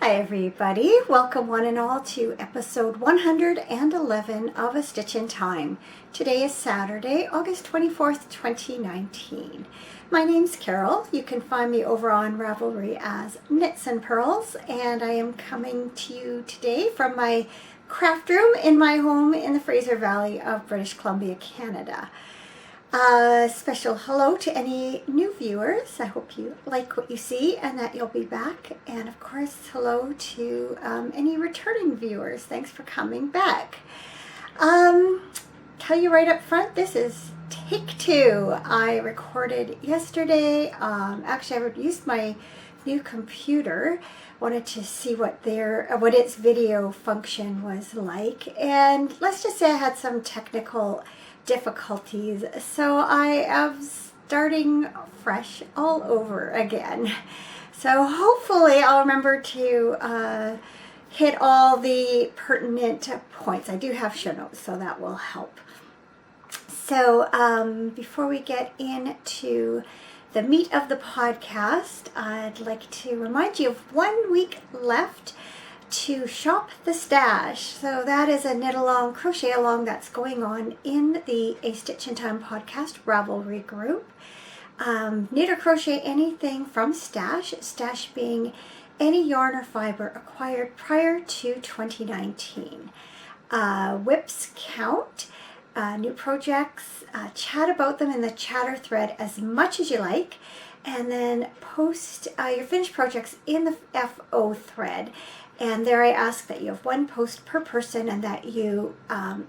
Hi everybody, welcome one and all to episode 111 of A Stitch in Time. Today is Saturday, August 24th, 2019. My name's Carol. You can find me over on Ravelry as Knitsnpurls, and I am coming to you today from my craft room in my home in the Fraser Valley of British Columbia, Canada. Special hello to any new viewers. I hope you like what you see and that you'll be back. And of course, hello to any returning viewers. Thanks for coming back. Tell you right up front, this is take two. I recorded yesterday. Actually, I used my new computer. Wanted to see what its video function was like. And let's just say I had some technical difficulties, so I am starting fresh all over again. So hopefully I'll remember to hit all the pertinent points. I do have show notes, so that will help. So before we get into the meat of the podcast, I'd like to remind you of 1 week left to shop the stash. So that is a knit along, crochet along that's going on in the A Stitch in Time podcast Ravelry group. Knit or crochet anything from stash, stash being any yarn or fiber acquired prior to 2019. Whips count. New projects, chat about them in the chatter thread as much as you like, and then post your finished projects in the FO thread. And there I ask that you have one post per person and that you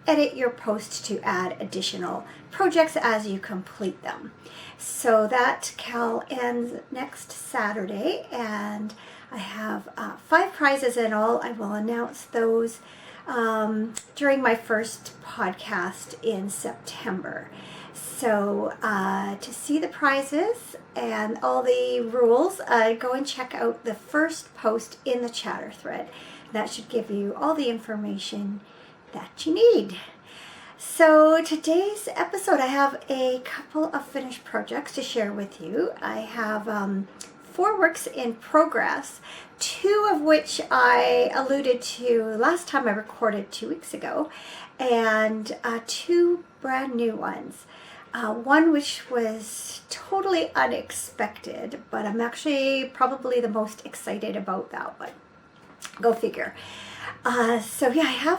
edit your post to add additional projects as you complete them. So that cal ends next Saturday, and I have 5 prizes in all. I will announce those during my first podcast in September. So to see the prizes and all the rules, go and check out the first post in the chatter thread. That should give you all the information that you need. So today's episode, I have a couple of finished projects to share with you. I have 4 works in progress, 2 of which I alluded to last time I recorded 2 weeks ago, and 2 brand new ones. One which was totally unexpected, but I'm actually probably the most excited about that one. Go figure. So yeah,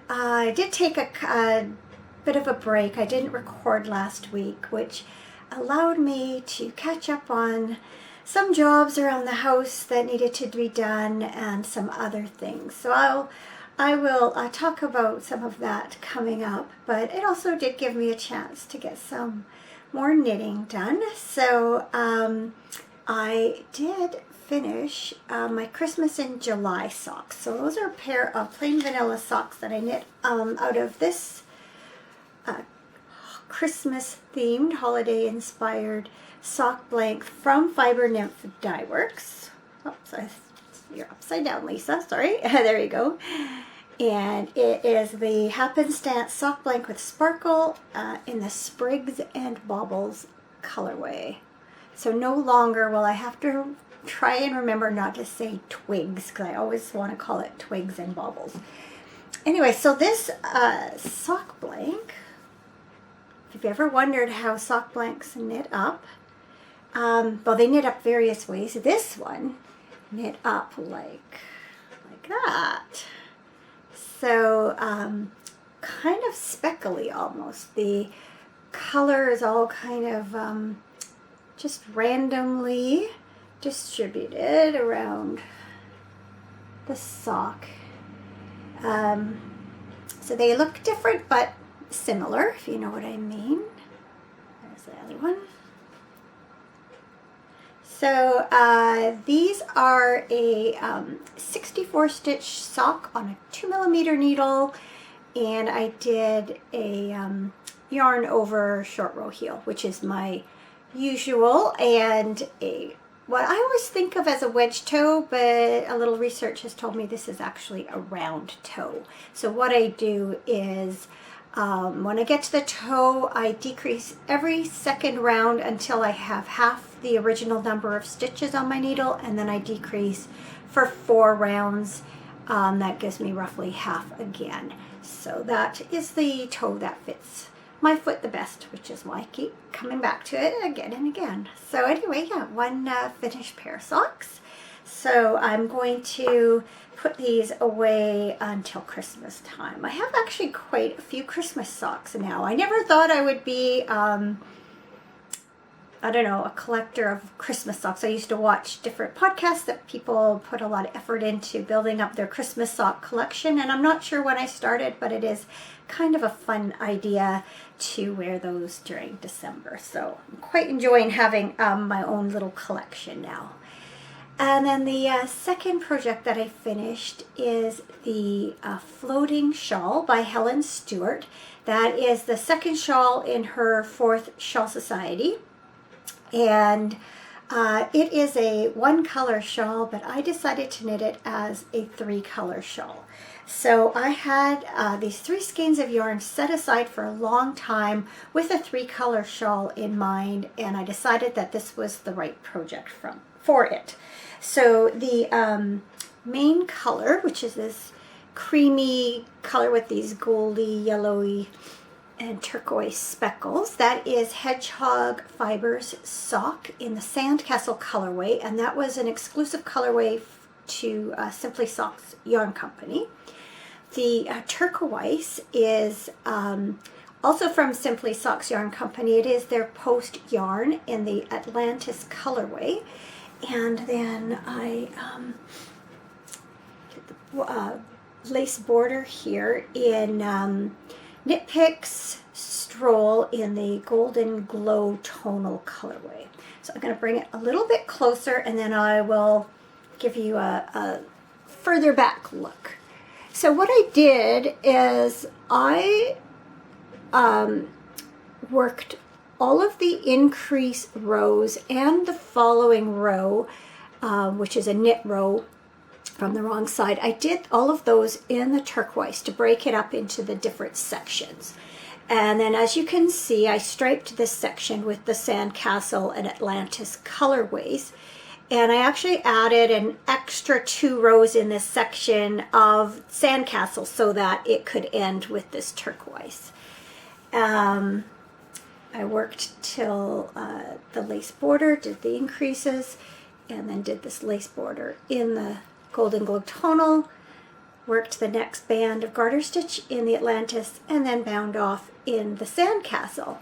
I did take a bit of a break. I didn't record last week, which allowed me to catch up on some jobs around the house that needed to be done and some other things. So I will talk about some of that coming up, but it also did give me a chance to get some more knitting done. So I did finish my Christmas in July socks. So those are a pair of plain vanilla socks that I knit out of this Christmas themed, holiday inspired sock blank from Fiber Nymph Dye Works. Oops, you're upside down, Lisa. Sorry. There you go. And it is the Happenstance sock blank with sparkle in the Sprigs and Baubles colorway. So no longer will I have to try and remember not to say twigs, because I always want to call it twigs and baubles. Anyway, so this sock blank, if you've ever wondered how sock blanks knit up, well, they knit up various ways. This one knit up like that. So kind of speckly almost. The color is all kind of just randomly distributed around the sock. So they look different but similar, if you know what I mean. There's the other one. So these are a 64 stitch sock on a 2mm needle, and I did a yarn over short row heel, which is my usual, and what I always think of as a wedge toe, but a little research has told me this is actually a round toe. So what I do is when I get to the toe, I decrease every second round until I have half the original number of stitches on my needle, and then I decrease for 4 rounds. That gives me roughly half again. So that is the toe that fits my foot the best, which is why I keep coming back to it again and again. So anyway, yeah, one finished pair of socks. So I'm going to put these away until Christmas time. I have actually quite a few Christmas socks now. I never thought I would be, I don't know, a collector of Christmas socks. I used to watch different podcasts that people put a lot of effort into building up their Christmas sock collection. And I'm not sure when I started, but it is kind of a fun idea to wear those during December. So I'm quite enjoying having my own little collection now. And then the second project that I finished is the Floating Shawl by Helen Stewart. That is the second shawl in her 4th Shawl Society. And it is a 1-color shawl, but I decided to knit it as a 3-color shawl. So I had these 3 skeins of yarn set aside for a long time with a 3-color shawl in mind, and I decided that this was the right project for it. So the main color, which is this creamy color with these goldy, yellowy, and turquoise speckles, that is Hedgehog Fibers Sock in the Sandcastle colorway, and that was an exclusive colorway to Simply Socks Yarn Company. The turquoise is also from Simply Socks Yarn Company. It is their Post yarn in the Atlantis colorway. And then I get the lace border here in Knit Picks Stroll in the Golden Glow tonal colorway. So I'm going to bring it a little bit closer, and then I will give you a further back look. So what I did is I worked all of the increase rows and the following row, which is a knit row from the wrong side. I did all of those in the turquoise to break it up into the different sections. And then as you can see, I striped this section with the Sandcastle and Atlantis colorways. And I actually added an extra 2 rows in this section of Sandcastle so that it could end with this turquoise. I worked till the lace border, did the increases, and then did this lace border in the Golden Glow tonal, worked the next band of garter stitch in the Atlantis, and then bound off in the Sandcastle.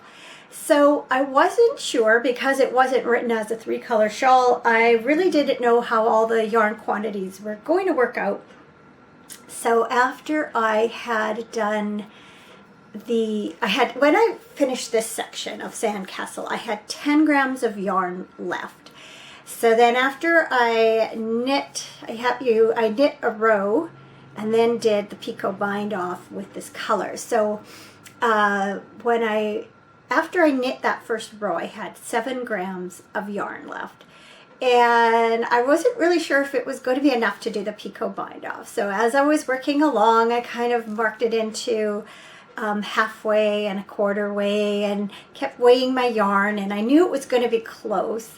So I wasn't sure, because it wasn't written as a 3-color shawl, I really didn't know how all the yarn quantities were going to work out. So after I had done when I finished this section of Sandcastle, I had 10 grams of yarn left. So then after I knit a row and then did the picot bind off with this color. So after I knit that first row, I had 7 grams of yarn left. And I wasn't really sure if it was going to be enough to do the picot bind off. So as I was working along, I kind of marked it into halfway and a quarter way and kept weighing my yarn, and I knew it was going to be close.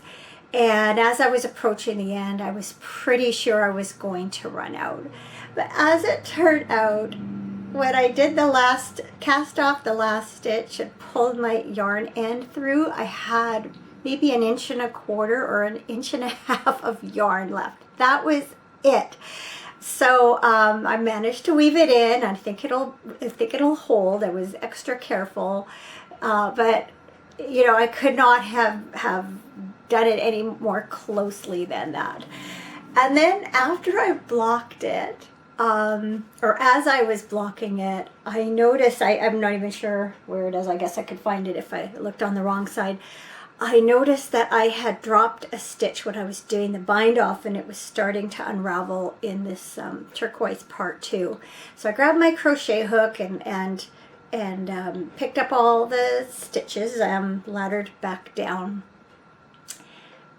And as I was approaching the end, I was pretty sure I was going to run out. But as it turned out, when I did cast off the last stitch and pulled my yarn end through, I had maybe 1.25 inches or 1.5 inches of yarn left. That was it. So I managed to weave it in. I think it'll hold. I was extra careful, but you know, I could not have done it any more closely than that. And then after I blocked it, or as I was blocking it, I noticed, I'm not even sure where it is. I guess I could find it if I looked on the wrong side. I noticed that I had dropped a stitch when I was doing the bind off, and it was starting to unravel in this turquoise part too. So I grabbed my crochet hook and picked up all the stitches, laddered back down.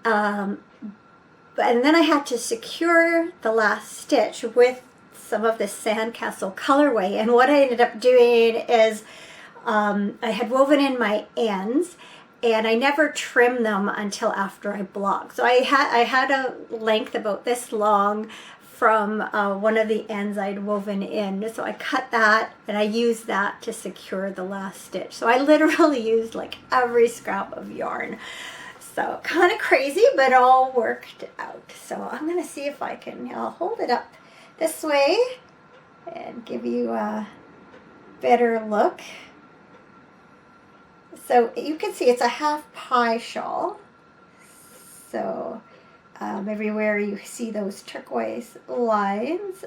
And then I had to secure the last stitch with some of this Sandcastle colorway. And what I ended up doing is I had woven in my ends, and I never trim them until after I block. So I had a length about this long from one of the ends I'd woven in. So I cut that and I used that to secure the last stitch. So I literally used like every scrap of yarn. So kind of crazy, but all worked out. So I'm gonna see if I can, I'll hold it up this way and give you a better look. So you can see it's a half pie shawl. So everywhere you see those turquoise lines,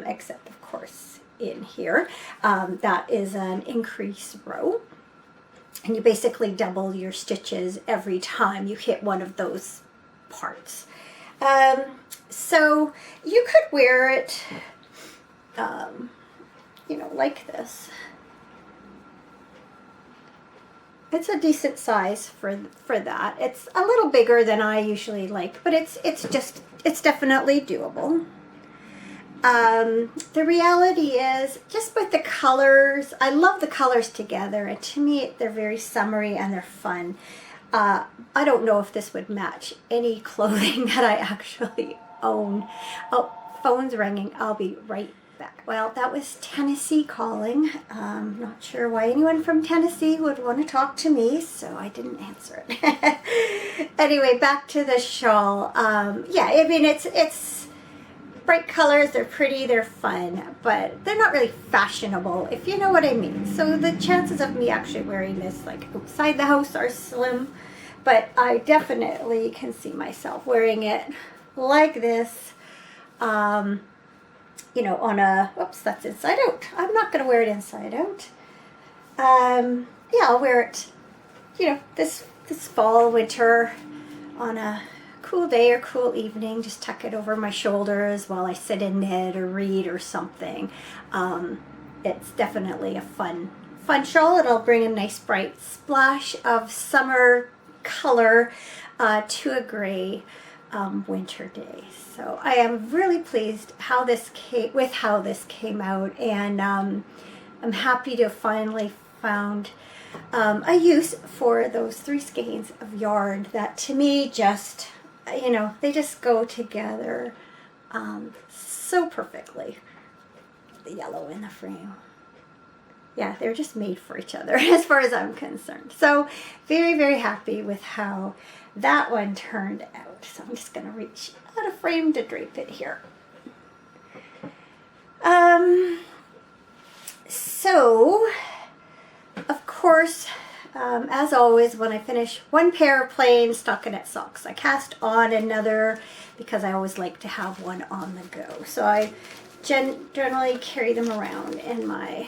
except of course in here, that is an increase row. And you basically double your stitches every time you hit one of those parts. So you could wear it, you know, like this. It's a decent size for that. It's a little bigger than I usually like, but it's definitely doable. The reality is, just with the colors, I love the colors together, and to me they're very summery and they're fun. I don't know if this would match any clothing that I actually own. Oh, phone's ringing. I'll be right back. Well, that was Tennessee calling. Not sure why anyone from Tennessee would want to talk to me, so I didn't answer it. Anyway, back to the shawl. Yeah, I mean, it's bright colors, they're pretty, they're fun, but they're not really fashionable, if you know what I mean. So the chances of me actually wearing this like outside the house are slim, but I definitely can see myself wearing it like this, you know, on a, whoops, that's inside out. I'm not going to wear it inside out. Yeah, I'll wear it, you know, this fall, winter, on a cool day or cool evening. Just tuck it over my shoulders while I sit and knit or read or something. It's definitely a fun shawl. It'll bring a nice bright splash of summer color to a gray winter day. So I am really pleased with how this came out, and I'm happy to have finally found a use for those 3 skeins of yarn that to me just, you know, they just go together so perfectly. The yellow in the frame. Yeah, they're just made for each other as far as I'm concerned. So very, very happy with how that one turned out. So I'm just going to reach out of frame to drape it here. So, of course, as always, when I finish one pair of plain stockinette socks, I cast on another because I always like to have one on the go. So I generally carry them around in my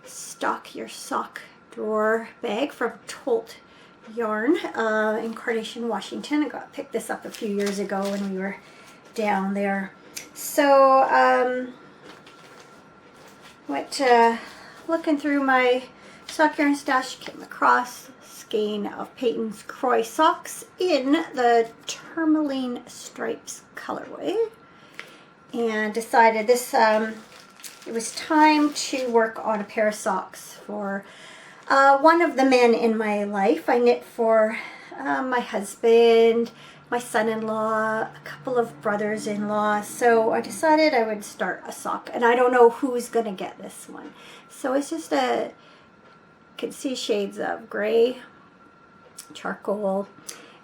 Stock Your Sock drawer bag from Tolt Yarn in Cornish, Washington. I picked this up a few years ago when we were down there. So went looking through my sock yarn stash, came across a skein of Peyton's Kroy Socks in the tourmaline stripes colorway, and decided this it was time to work on a pair of socks for one of the men in my life. I knit for my husband, my son-in-law, a couple of brothers-in-law. So I decided I would start a sock, and I don't know who's going to get this one. So it's just you can see shades of gray, charcoal,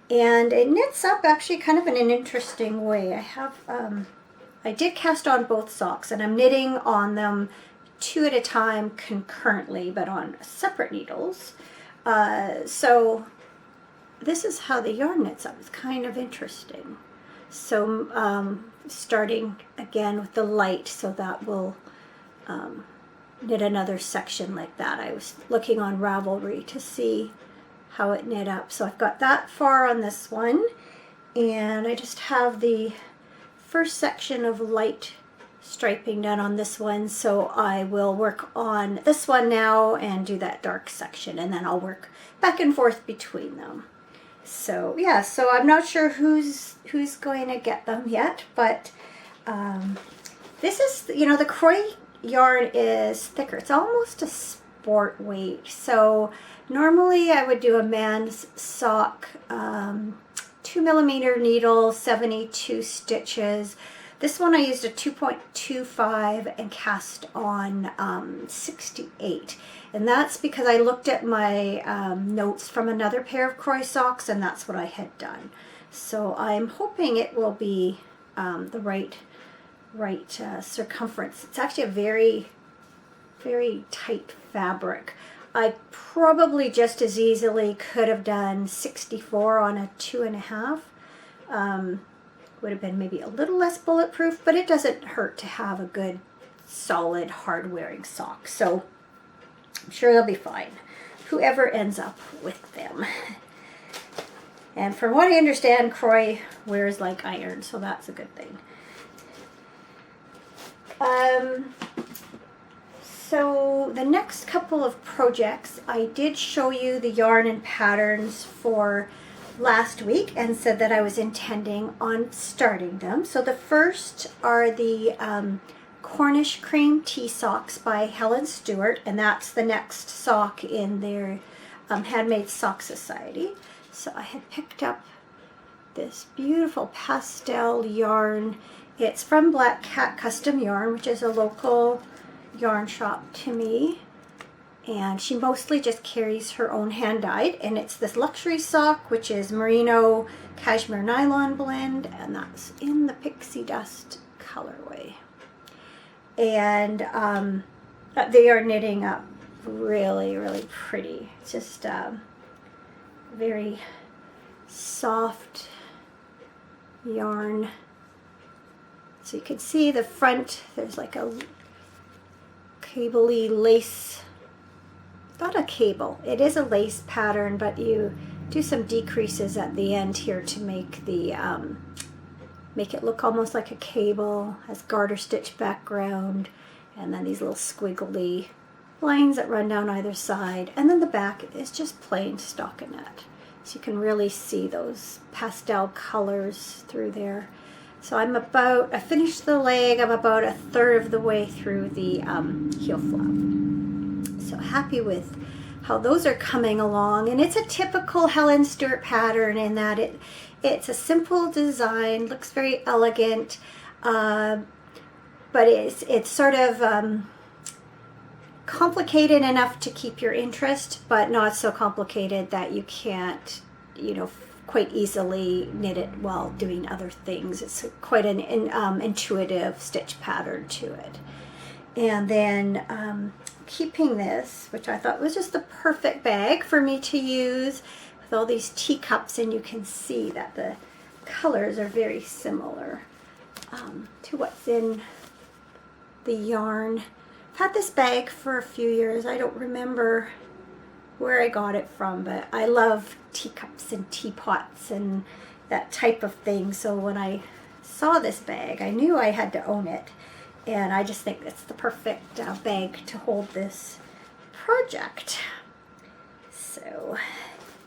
and it knits up actually kind of in an interesting way. I have I did cast on both socks, and I'm knitting on them 2 at a time concurrently, but on separate needles. So this is how the yarn knits up. It's kind of interesting. So starting again with the light, so that will knit another section like that. I was looking on Ravelry to see how it knit up. So I've got that far on this one, and I just have the first section of light striping done on this one, so I will work on this one now and do that dark section, and then I'll work back and forth between them. So yeah, so I'm not sure who's going to get them yet, but this is, you know, the Kroy yarn is thicker. It's almost a sport weight. So normally I would do a man's sock, 2mm needle, 72 stitches. This one I used a 2.25 and cast on 68. And that's because I looked at my notes from another pair of Kroy socks, and that's what I had done. So I'm hoping it will be the right circumference. It's actually a very, very tight fabric. I probably just as easily could have done 64 on a 2.5. Would have been maybe a little less bulletproof, but it doesn't hurt to have a good, solid, hard-wearing sock. So I'm sure they'll be fine, whoever ends up with them. And from what I understand, Kroy wears like iron, so that's a good thing. So the next couple of projects, I did show you the yarn and patterns for last week and said that I was intending on starting them. So the first are the Cornish cream tea socks by Helen Stewart, and that's the next sock in their Handmade Sock Society. So I had picked up this beautiful pastel yarn. It's from Black Cat Custom Yarn, which is a local yarn shop to me. And she mostly just carries her own hand-dyed, and it's this luxury sock, which is merino cashmere nylon blend, and that's in the pixie dust colorway. And they are knitting up really, really pretty. It's just very soft yarn. So you can see the front, there's like a cable-y lace. Not a cable, it is a lace pattern, but you do some decreases at the end here to make the make it look almost like a cable. Has garter stitch background, and then these little squiggly lines that run down either side, and then the back is just plain stockinette, so you can really see those pastel colors through there. So I finished the leg, I'm about a third of the way through the heel flap. So happy with how those are coming along, and it's a typical Helen Stewart pattern in that it's a simple design, looks very elegant, but it's sort of complicated enough to keep your interest, but not so complicated that you can't, quite easily knit it while doing other things. It's quite an intuitive stitch pattern to it. And then keeping this, which I thought was just the perfect bag for me to use with all these teacups, and you can see that the colors are very similar to what's in the yarn. I've had this bag for a few years. I don't remember where I got it from, but I love teacups and teapots and that type of thing. So when I saw this bag, I knew I had to own it. And I just think it's the perfect bag to hold this project. So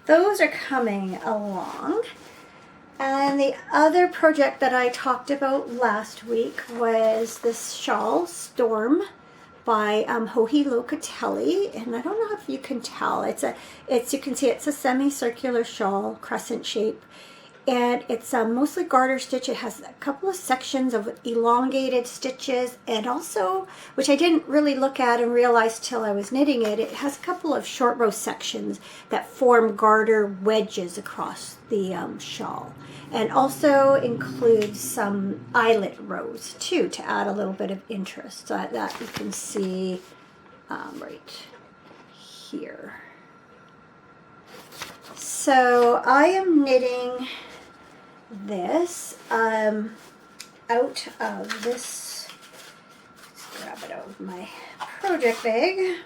those are coming along. And the other project that I talked about last week was this Shawl Storm by Johi Locatelli. And I don't know if you can tell. You can see it's a semicircular shawl, crescent shape. And it's mostly garter stitch. It has a couple of sections of elongated stitches, and also, which I didn't really look at and realize till I was knitting it, it has a couple of short row sections that form garter wedges across the shawl, and also includes some eyelet rows too to add a little bit of interest. So that you can see right here. So I am knitting this out of this, let's grab it out of my project bag.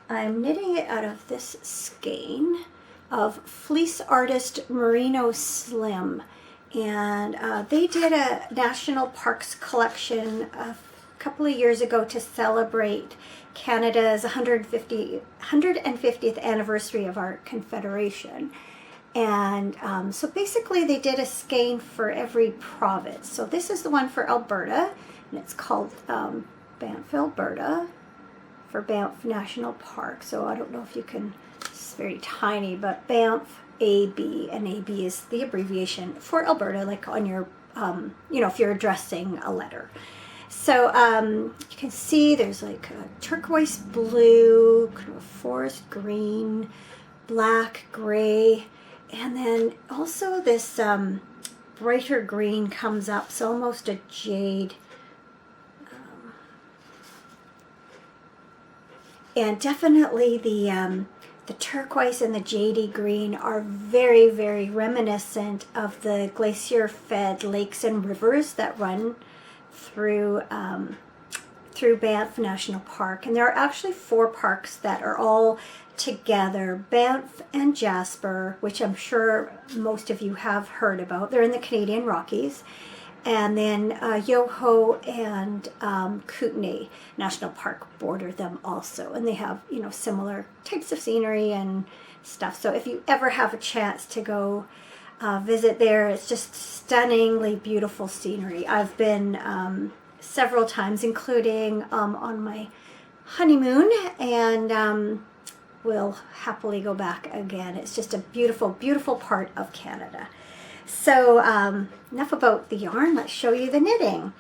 I'm knitting it out of this skein of Fleece Artist Merino Slim, and they did a National Parks collection a couple of years ago to celebrate Canada's 150th anniversary of our Confederation. And so basically they did a skein for every province. So this is the one for Alberta, and it's called Banff Alberta for Banff National Park. So I don't know if you can, it's very tiny, but Banff AB, and AB is the abbreviation for Alberta, like on your, you know, if you're addressing a letter. So you can see there's like a turquoise blue, kind of a forest green, black, gray, and then also this brighter green comes up, so almost a jade. And definitely the turquoise and the jadey green are very, very reminiscent of the glacier-fed lakes and rivers that run through through Banff National Park. And there are actually 4 parks that are all together, Banff and Jasper, which I'm sure most of you have heard about. They're in the Canadian Rockies. And then Yoho and Kootenay National Park border them also. And they have, you know, similar types of scenery and stuff. So if you ever have a chance to go visit there, it's just stunningly beautiful scenery. I've been several times, including on my honeymoon, and will happily go back again. It's just a beautiful, beautiful part of Canada. So enough about the yarn. Let's show you the knitting.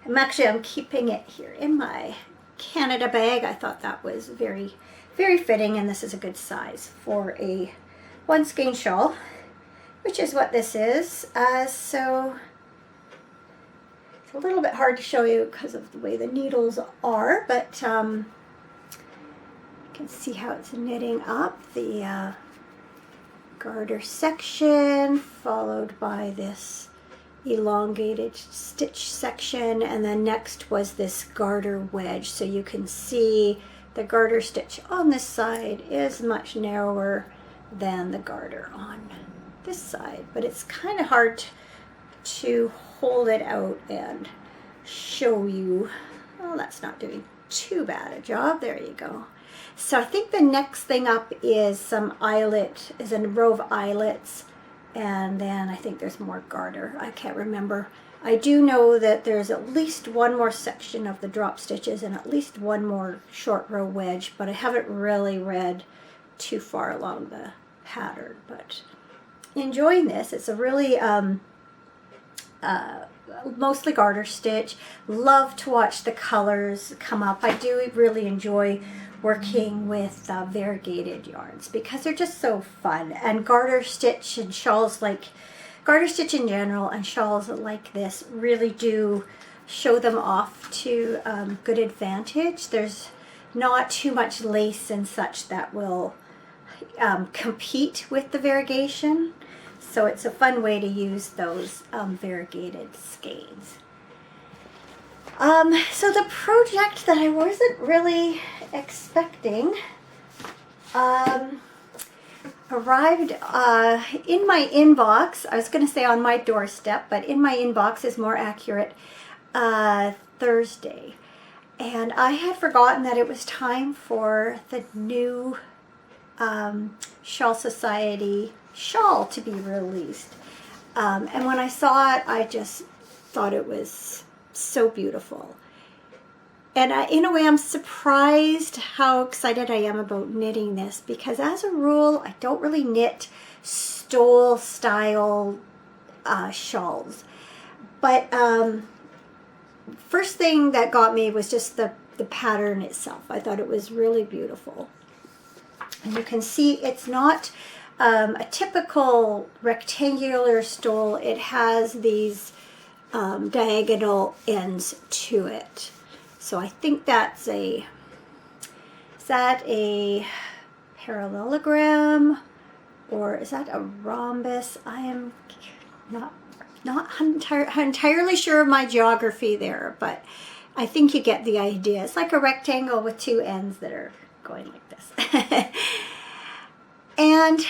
I'm keeping it here in my Canada bag. I thought that was very, very fitting, and this is a good size for a 1 skein shawl, which is what this is. So it's a little bit hard to show you because of the way the needles are, but you can see how it's knitting up the garter section, followed by this elongated stitch section, and then next was this garter wedge. So you can see the garter stitch on this side is much narrower than the garter on this side, but it's kind of hard to hold it out and show you. Well, that's not doing too bad a job. There you go. So I think the next thing up is some eyelet, is a row of eyelets, and then I think there's more garter. I can't remember. I do know that there's at least 1 more section of the drop stitches and at least 1 more short row wedge, but I haven't really read too far along the pattern. But enjoying this. It's a really mostly garter stitch. Love to watch the colors come up. I do really enjoy working with variegated yarns because they're just so fun. And garter stitch and shawls, like garter stitch in general and shawls like this, really do show them off to good advantage. There's not too much lace and such that will compete with the variegation. So it's a fun way to use those variegated skeins. So the project that I wasn't really expecting arrived in my inbox. I was going to say on my doorstep, but in my inbox is more accurate, Thursday. And I had forgotten that it was time for the new Shawl Society shawl to be released. And when I saw it, I just thought it was so beautiful. And in a way, I'm surprised how excited I am about knitting this, because as a rule, I don't really knit stole style shawls. But first thing that got me was just the pattern itself. I thought it was really beautiful. And you can see it's not a typical rectangular stole. It has these diagonal ends to it. So I think that's is that a parallelogram, or is that a rhombus? I am not entirely sure of my geography there, but I think you get the idea. It's like a rectangle with 2 ends that are going like this. And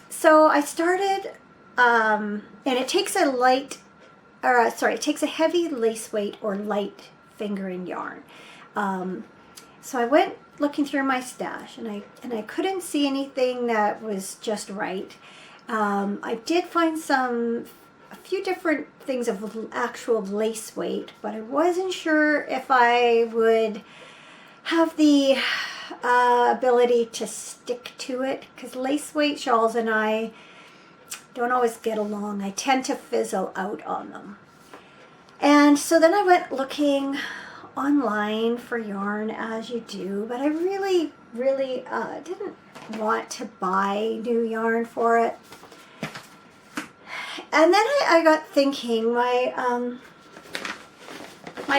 so I started, and it takes it takes a heavy lace weight or light fingering yarn. So I went looking through my stash, and I couldn't see anything that was just right. I did find some a few different things of actual lace weight, but I wasn't sure if I would have the ability to stick to it, because lace weight shawls and I don't always get along. I tend to fizzle out on them. And so then I went looking online for yarn, as you do, but I really didn't want to buy new yarn for it. And then I got thinking, my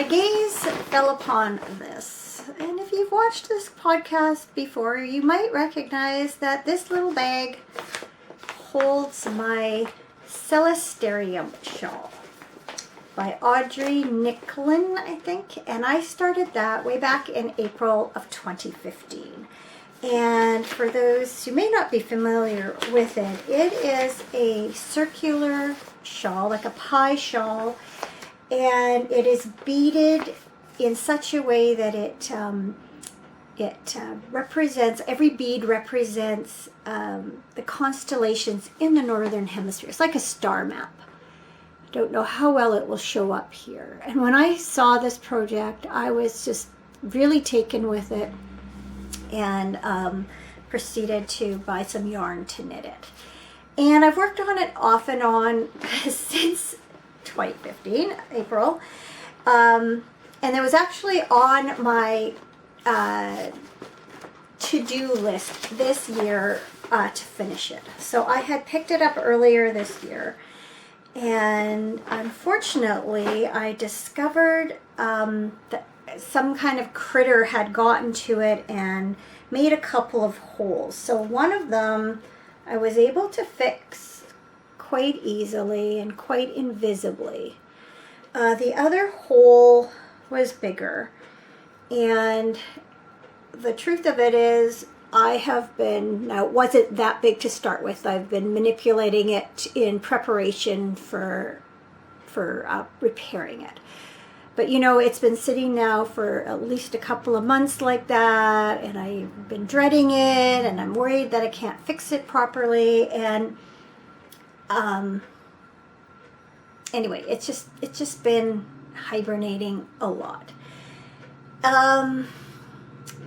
gaze fell upon this. And if you've watched this podcast before, you might recognize that this little bag holds my Sillas Terraeum shawl by Audrey Nicklin, I think. And I started that way back in April of 2015. And for those who may not be familiar with it, it is a circular shawl, like a pie shawl, and it is beaded in such a way that it represents, every bead represents the constellations in the Northern Hemisphere. It's like a star map. I don't know how well it will show up here. And when I saw this project, I was just really taken with it, and proceeded to buy some yarn to knit it. And I've worked on it off and on since 2015, April. And it was actually on my to-do list this year to finish it. So I had picked it up earlier this year, and unfortunately I discovered that some kind of critter had gotten to it and made a couple of holes. So one of them I was able to fix quite easily and quite invisibly. The other hole was bigger, and the truth of it is I have been, now it wasn't that big to start with, I've been manipulating it in preparation for repairing it. But you know, it's been sitting now for at least a couple of months like that, and I've been dreading it, and I'm worried that I can't fix it properly. And anyway, it's just been hibernating a lot.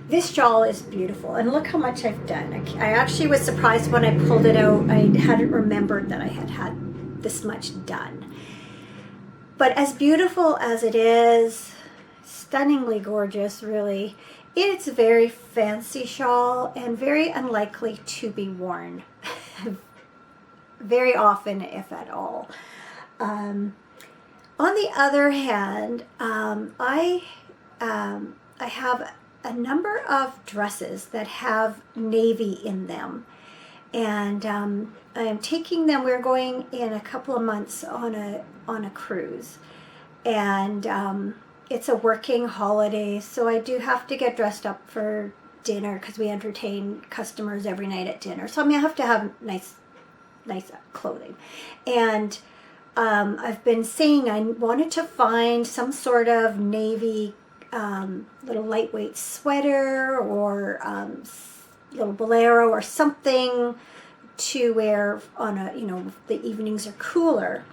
This shawl is beautiful, and look how much I've done. I actually was surprised when I pulled it out. I hadn't remembered that I had this much done. But as beautiful as it is, stunningly gorgeous, really, it's a very fancy shawl and very unlikely to be worn very often, if at all. On the other hand, I have a number of dresses that have navy in them. And I am taking them, we're going in a couple of months on a cruise, and it's a working holiday, so I do have to get dressed up for dinner because we entertain customers every night at dinner, so I mean I have to have nice clothing. And I've been saying I wanted to find some sort of navy little lightweight sweater or little bolero or something to wear on a, you know, the evenings are cooler.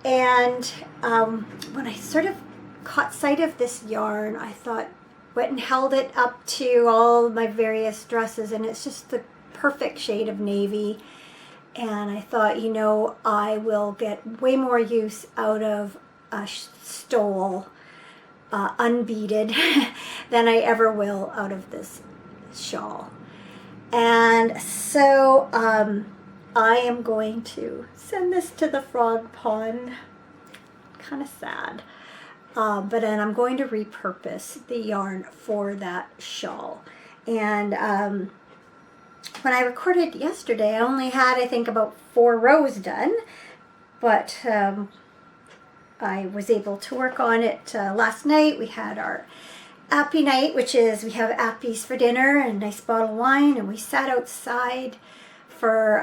And when I sort of caught sight of this yarn, I thought, went and held it up to all my various dresses, and it's just the perfect shade of navy. And I thought, you know, I will get way more use out of a stole unbeaded than I ever will out of this shawl. And so I am going to send this to the frog pond. Kind of sad. But then I'm going to repurpose the yarn for that shawl. And when I recorded yesterday, I only had, I think, about 4 rows done. But I was able to work on it last night. We had our appy night, which is we have appies for dinner and a nice bottle of wine, and we sat outside for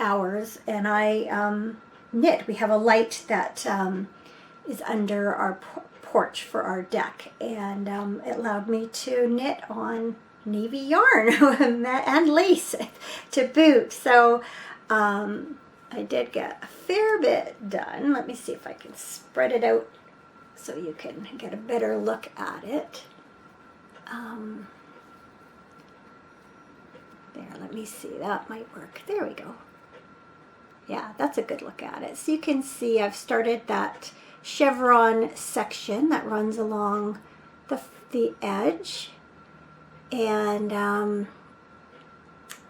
hours, and I knit. We have a light that is under our porch for our deck, and it allowed me to knit on navy yarn and lace to boot. So I'm I did get a fair bit done. Let me see if I can spread it out so you can get a better look at it. There, let me see, that might work. There we go. Yeah, that's a good look at it. So you can see I've started that chevron section that runs along the edge, and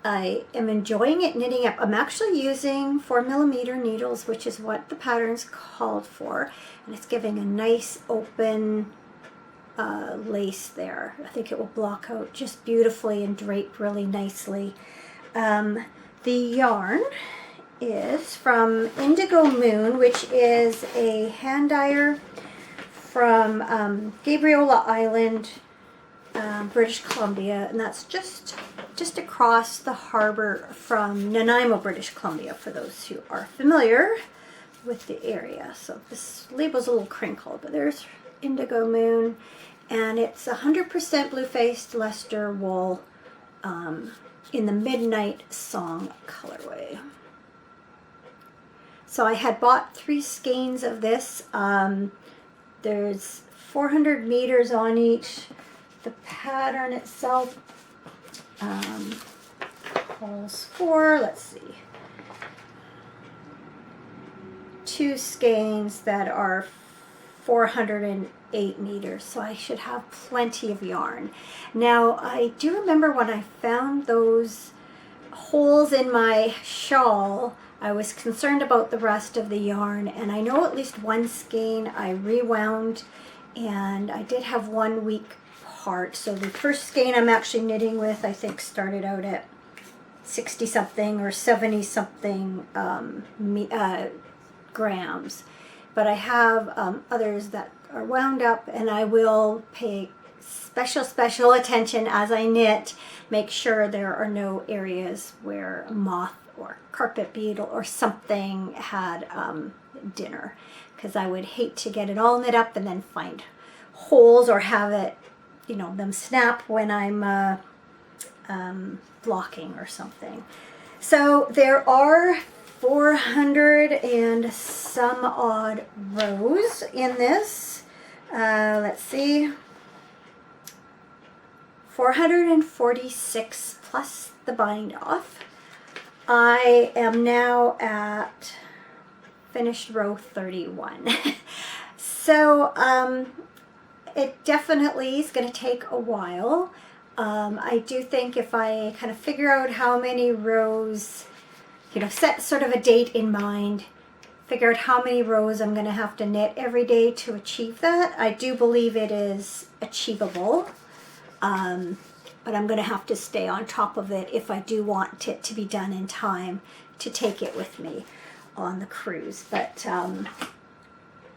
I am enjoying it knitting up. I'm actually using 4mm needles, which is what the pattern's called for, and it's giving a nice open lace there. I think it will block out just beautifully and drape really nicely. The yarn is from Indigo Moon, which is a hand dyer from Gabriola Island, British Columbia, and that's just across the harbor from Nanaimo, British Columbia, for those who are familiar with the area. So this label's a little crinkled, but there's Indigo Moon, and it's 100% blue-faced Leicester wool in the Midnight Song colorway. So I had bought 3 skeins of this. There's 400 meters on each. The pattern itself calls for, let's see, 2 skeins that are 408 meters, so I should have plenty of yarn. Now, I do remember when I found those holes in my shawl, I was concerned about the rest of the yarn, and I know at least one skein I rewound, and I did have 1 week part. So the first skein I'm actually knitting with, I think, started out at 60 something or 70 something grams, but I have others that are wound up, and I will pay special attention as I knit, make sure there are no areas where a moth or carpet beetle or something had dinner, because I would hate to get it all knit up and then find holes or have it, you know, them snap when I'm blocking or something. So there are 400 and some odd rows in this. Let's see, 446 plus the bind off. I am now at finished row 31. So it definitely is going to take a while. I do think if I kind of figure out how many rows, you know, set sort of a date in mind, figure out how many rows I'm going to have to knit every day to achieve that. I do believe it is achievable, but I'm going to have to stay on top of it if I do want it to be done in time to take it with me on the cruise. But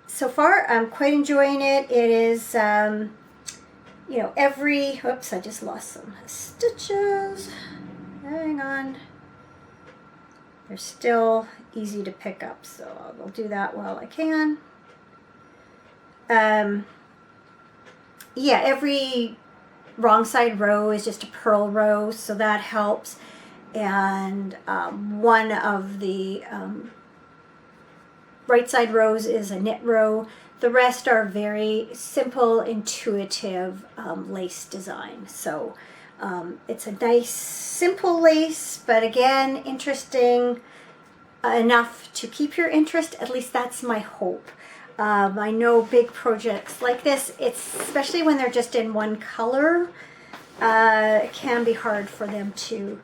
so far I'm quite enjoying it. It is, you know, whoops, I just lost some stitches. Hang on. They're still easy to pick up, so I'll do that while I can. Yeah, every wrong side row is just a purl row, so that helps. And one of the right side rows is a knit row. The rest are very simple, intuitive lace design. So it's a nice, simple lace, but again, interesting enough to keep your interest. At least that's my hope. I know big projects like this, especially when they're just in one color, it can be hard for them to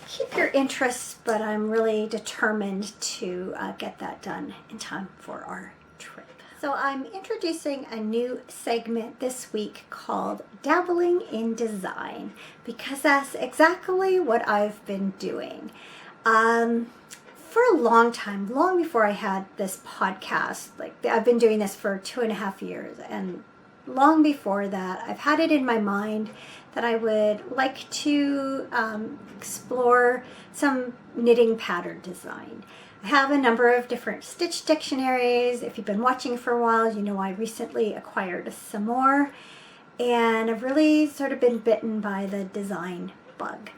keep your interest, but I'm really determined to get that done in time for our trip. So I'm introducing a new segment this week called Dabbling in Design, because that's exactly what I've been doing. For a long time, long before I had this podcast, like I've been doing this for 2.5 years, and long before that, I've had it in my mind that I would like to explore some knitting pattern design. I have a number of different stitch dictionaries. If you've been watching for a while, you know I recently acquired some more, and I've really sort of been bitten by the design bug.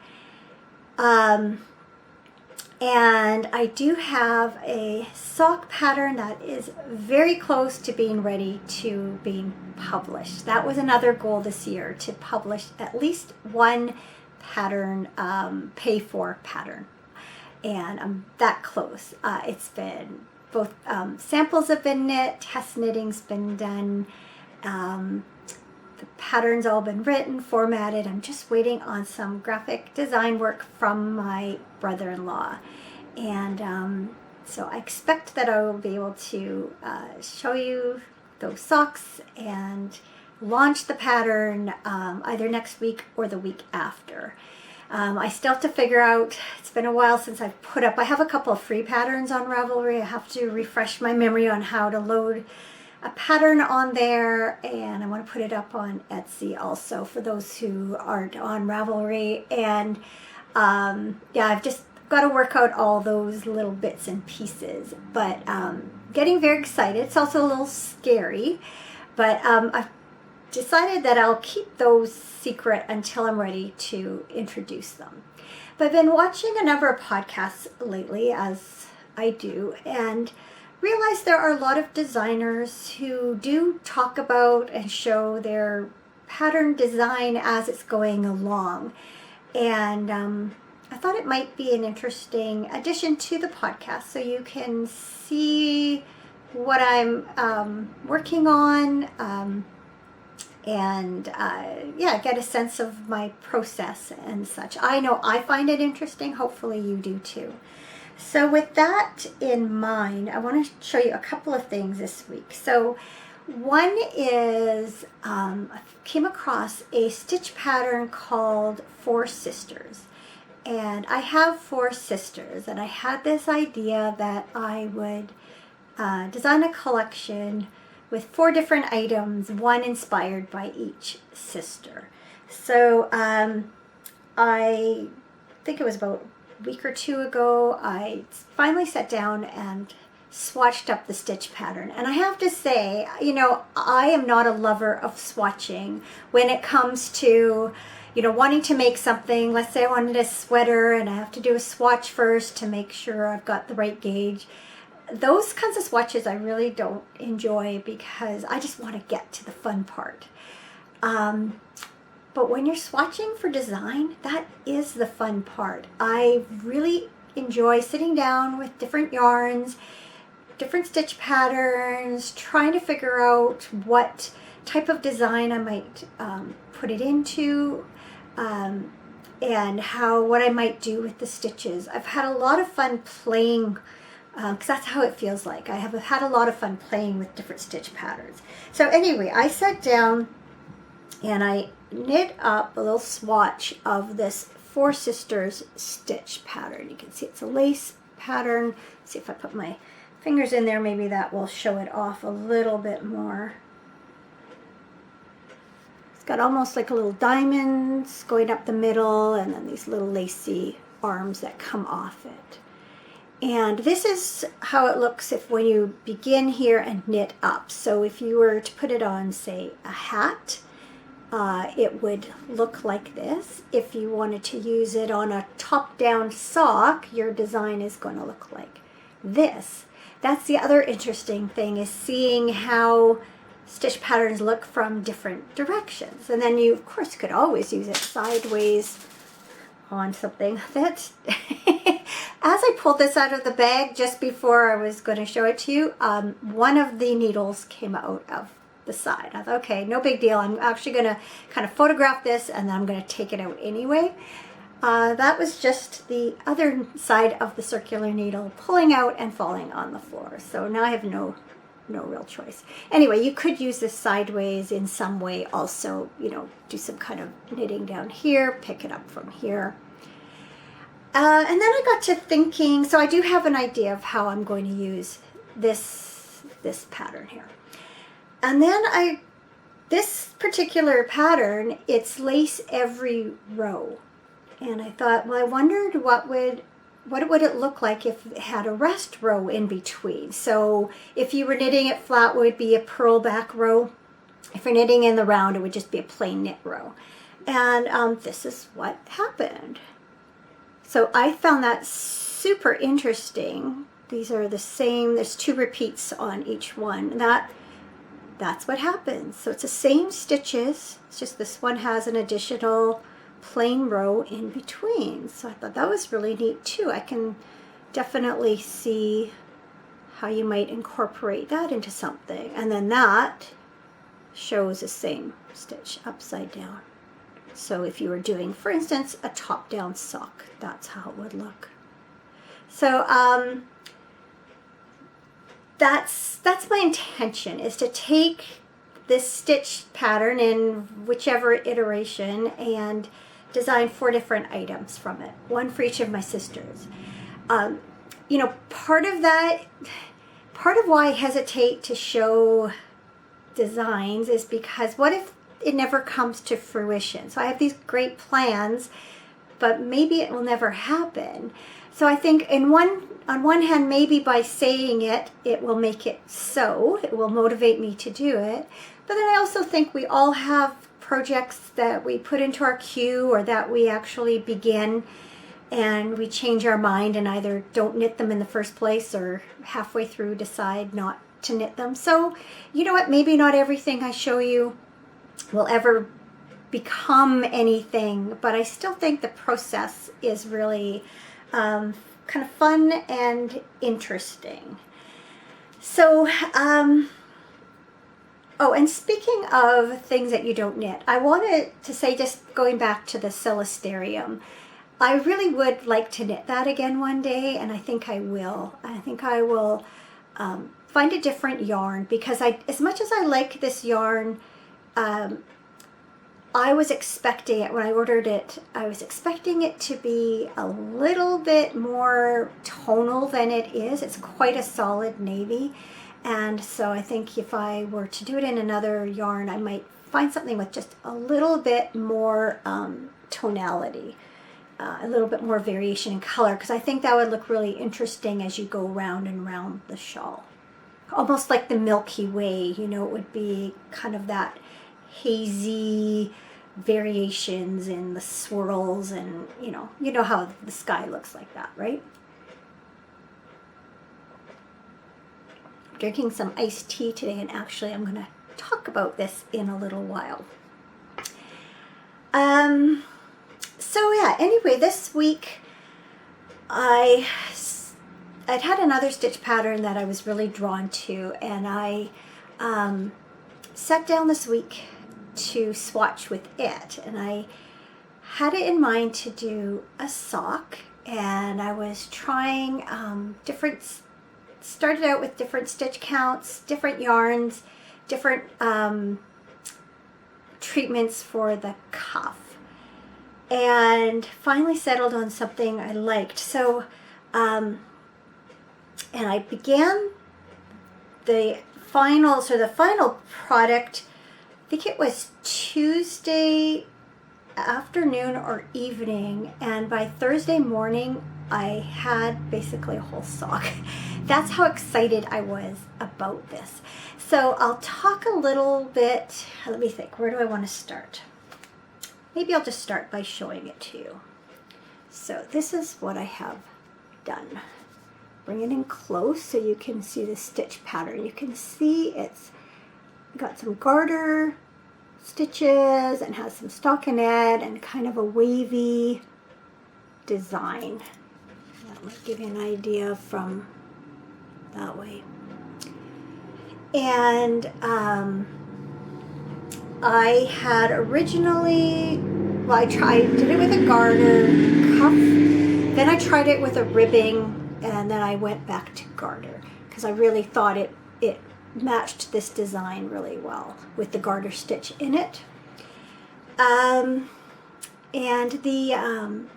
And I do have a sock pattern that is very close to being ready to being published. That was another goal this year, to publish at least one pattern, pay for pattern. And I'm that close. It's been both samples have been knit, test knitting's been done, the pattern's all been written, formatted. I'm just waiting on some graphic design work from my brother-in-law. And so I expect that I will be able to show you those socks and launch the pattern either next week or the week after. I still have to figure out, it's been a while since I've put up, I have a couple of free patterns on Ravelry. I have to refresh my memory on how to load a pattern on there, and I want to put it up on Etsy also for those who aren't on Ravelry. And yeah, I've just got to work out all those little bits and pieces, but getting very excited. It's also a little scary, but I've decided that I'll keep those secret until I'm ready to introduce them. But I've been watching a number of podcasts lately, as I do, and realize there are a lot of designers who do talk about and show their pattern design as it's going along. And I thought it might be an interesting addition to the podcast, so you can see what I'm working on, and yeah, get a sense of my process and such. I know I find it interesting. Hopefully you do too. So with that in mind, I want to show you a couple of things this week. So one is I came across a stitch pattern called Four Sisters. And I have four sisters, and I had this idea that I would design a collection with 4 different items, one inspired by each sister. So I think it was about a week or 2 ago, I finally sat down and swatched up the stitch pattern. And I have to say, you know, I am not a lover of swatching when it comes to, you know, wanting to make something. Let's say I wanted a sweater and I have to do a swatch first to make sure I've got the right gauge. Those kinds of swatches I really don't enjoy because I just want to get to the fun part. But when you're swatching for design, that is the fun part. I really enjoy sitting down with different yarns, different stitch patterns, trying to figure out what type of design I might put it into, and what I might do with the stitches. I've had a lot of fun playing, because that's how it feels like. I have had a lot of fun playing with different stitch patterns. So anyway, I sat down and I knit up a little swatch of this Four Sisters stitch pattern. You can see it's a lace pattern. Let's see if I put my fingers in there, maybe that will show it off a little bit more. It's got almost like a little diamonds going up the middle, and then these little lacy arms that come off it. And this is how it looks when you begin here and knit up. So if you were to put it on, say, a hat, it would look like this. If you wanted to use it on a top-down sock, your design is going to look like this. That's the other interesting thing, is seeing how stitch patterns look from different directions. And then you, of course, could always use it sideways on something. That's as I pulled this out of the bag just before I was going to show it to you, one of the needles came out of the side. I thought, okay, no big deal. I'm actually going to kind of photograph this and then I'm going to take it out anyway. That was just the other side of the circular needle pulling out and falling on the floor. So now I have no real choice. Anyway, you could use this sideways in some way also, you know, do some kind of knitting down here, pick it up from here. And then I got to thinking, so I do have an idea of how I'm going to use this pattern here. And then this particular pattern, it's lace every row. And I thought, well, I wondered what would it look like if it had a rest row in between. So if you were knitting it flat, it would be a purl back row. If you're knitting in the round, it would just be a plain knit row. And this is what happened. So I found that super interesting. These are the same, there's 2 repeats on each one. That's what happens. So it's the same stitches, it's just this one has an additional plain row in between. So I thought that was really neat too. I can definitely see how you might incorporate that into something. And then that shows the same stitch upside down. So if you were doing, for instance, a top-down sock, that's how it would look. So that's my intention, is to take this stitch pattern in whichever iteration and design 4 different items from it, 1 for each of my sisters. You know, part of why I hesitate to show designs is because what if it never comes to fruition? So I have these great plans, but maybe it will never happen. So I think on one hand, maybe by saying it, it will make it so. It will motivate me to do it. But then I also think we all have projects that we put into our queue or that we actually begin and we change our mind and either don't knit them in the first place or halfway through decide not to knit them. So, you know what, maybe not everything I show you will ever become anything, but I still think the process is really kind of fun and interesting. So, oh, and speaking of things that you don't knit, I wanted to say, just going back to the Sillas Terraeum, I really would like to knit that again one day, and I think I will. I think I will find a different yarn, because as much as I like this yarn, I was expecting it, when I ordered it, I was expecting it to be a little bit more tonal than it is. It's quite a solid navy. And so I think if I were to do it in another yarn, I might find something with just a little bit more tonality, a little bit more variation in color, because I think that would look really interesting as you go round and round the shawl. Almost like the Milky Way, you know, it would be kind of that hazy variations in the swirls, and you know how the sky looks like that, right? I'm drinking some iced tea today, and actually I'm going to talk about this in a little while. So yeah, anyway, this week I'd had another stitch pattern that I was really drawn to, and I sat down this week to swatch with it, and I had it in mind to do a sock, and I was trying started out with different stitch counts, different yarns, different treatments for the cuff, and finally settled on something I liked. So and I began the final product, I think it was Tuesday afternoon or evening, and by Thursday morning I had basically a whole sock. That's how excited I was about this. So I'll talk a little bit, let me think, where do I want to start? Maybe I'll just start by showing it to you. So this is what I have done. Bring it in close so you can see the stitch pattern. You can see it's got some garter stitches and has some stockinette and kind of a wavy design. That might give you an idea from that way. And I had originally, well, I did it with a garter cuff, then I tried it with a ribbing, and then I went back to garter because I really thought it matched this design really well with the garter stitch in it. And the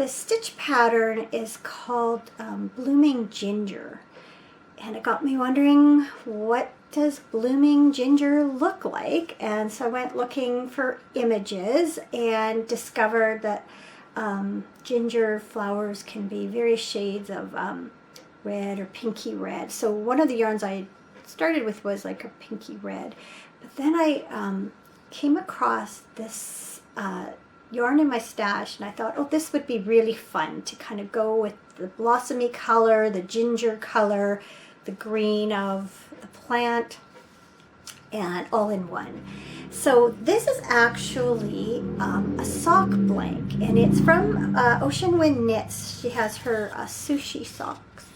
stitch pattern is called Bloomin Ginger, and it got me wondering, what does Bloomin Ginger look like? And so I went looking for images and discovered that ginger flowers can be various shades of red or pinky red. So one of the yarns I started with was like a pinky red, but then I came across this yarn in my stash, and I thought, oh, this would be really fun to kind of go with the blossomy color, the ginger color, the green of the plant, and all in one. So this is actually a sock blank, and it's from Ocean Wind Knits. She has her sushi socks,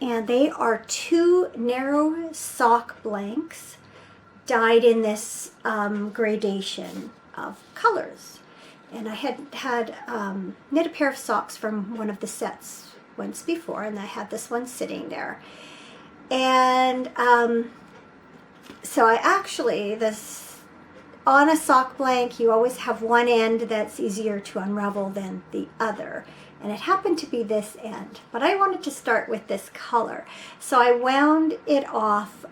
and they are 2 narrow sock blanks dyed in this gradation of colors. And I had knit a pair of socks from one of the sets once before, and I had this one sitting there. And so I actually, on a sock blank, you always have one end that's easier to unravel than the other. And it happened to be this end, but I wanted to start with this color. So I wound it off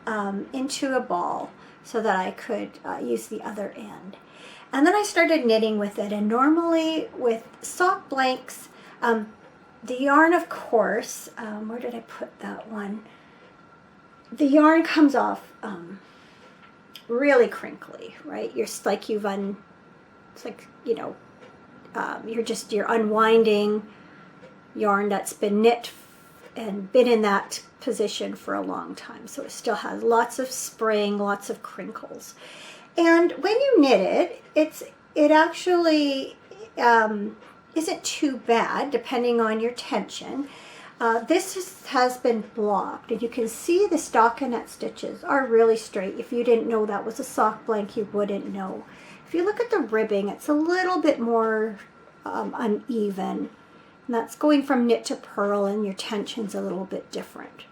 into a ball so that I could use the other end. And then I started knitting with it. And normally with sock blanks, the yarn, of course, where did I put that one? The yarn comes off really crinkly, right? It's like you're unwinding yarn that's been knit and been in that position for a long time. So it still has lots of spring, lots of crinkles. And when you knit it actually isn't too bad, depending on your tension. This has been blocked, and you can see the stockinette stitches are really straight. If you didn't know that was a sock blank, you wouldn't know. If you look at the ribbing, it's a little bit more uneven. And that's going from knit to purl, and your tension's a little bit different.